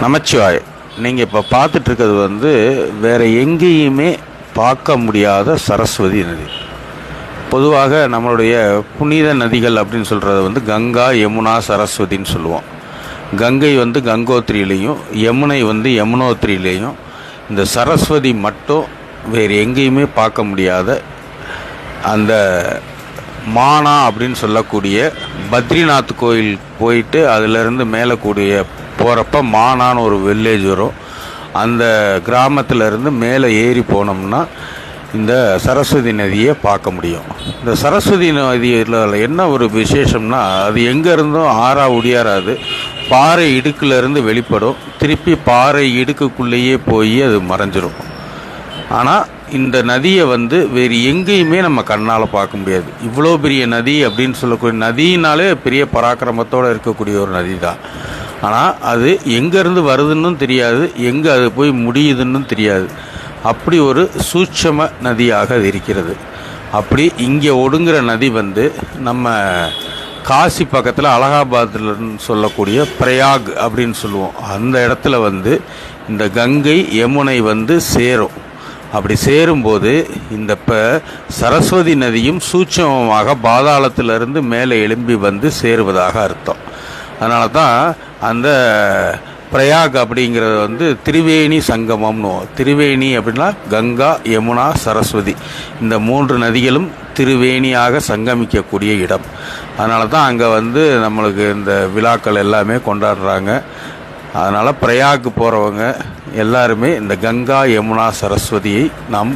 நமச்சிவாய். நீங்கள் இப்போ பார்த்துட்ருக்கிறது வேறு எங்கேயுமே பார்க்க முடியாத சரஸ்வதி நதி. பொதுவாக நம்மளுடைய புனித நதிகள் அப்படின்னு சொல்கிறது கங்கா, யமுனா, சரஸ்வதின்னு சொல்லுவோம். கங்கை கங்கோத்திரியிலையும், யமுனை யமுனோத்திரியிலையும், இந்த சரஸ்வதி மட்டும் வேறு எங்கேயுமே பார்க்க முடியாத அந்த மானா அப்படின்னு சொல்லக்கூடிய பத்ரிநாத் கோயில் போயிட்டு அதிலிருந்து மேலே கூடிய போகிறப்ப மானான்னு ஒரு வில்லேஜ் வரும். அந்த கிராமத்திலேருந்து மேலே ஏறி போனோம்னா இந்த சரஸ்வதி நதியை பார்க்க முடியும். இந்த சரஸ்வதி நதியில் என்ன ஒரு விசேஷம்னா, அது எங்கே இருந்தும் ஒடியாராது, பாறை இடுக்கிலேருந்து வெளிப்படும், திருப்பி பாறை இடுக்குள்ளேயே போய் அது மறைஞ்சிரும். ஆனால் இந்த நதியை வேறு எங்கேயுமே நம்ம கண்ணால் பார்க்க முடியாது. இவ்வளோ பெரிய நதி அப்படின்னு சொல்லக்கூடிய நதியினாலே பெரிய பராக்கிரமத்தோடு இருக்கக்கூடிய ஒரு நதி தான். ஆனால் அது எங்கேருந்து வருதுன்னு தெரியாது, எங்கே அது போய் முடியுதுன்னு தெரியாது. அப்படி ஒரு சூட்சம நதியாக அது இருக்கிறது. அப்படி இங்கே ஒடுங்குற நதி நம்ம காசி பக்கத்தில் அலகாபாத்தில் சொல்லக்கூடிய பிரயாக் அப்படின்னு சொல்லுவோம். அந்த இடத்துல இந்த கங்கை, யமுனை சேரும். அப்படி சேரும்போது இந்த சரஸ்வதி நதியும் சூட்சமமாக பாதாளத்திலிருந்து மேலே எழும்பி சேருவதாக அர்த்தம். அதனால தான் அந்த பிரயாக் அப்படிங்கிறது திரிவேணி சங்கமம்னு. திரிவேணி அப்படின்னா கங்கா, யமுனா, சரஸ்வதி இந்த 3 நதிகளும் திருவேணியாக சங்கமிக்கக்கூடிய இடம். அதனால தான் அங்கே நம்மளுக்கு இந்த விழாக்கள் எல்லாமே கொண்டாடுறாங்க. அதனால் பிரயாக் போகிறவங்க எல்லாருமே இந்த கங்கா, யமுனா, சரஸ்வதியை நாம்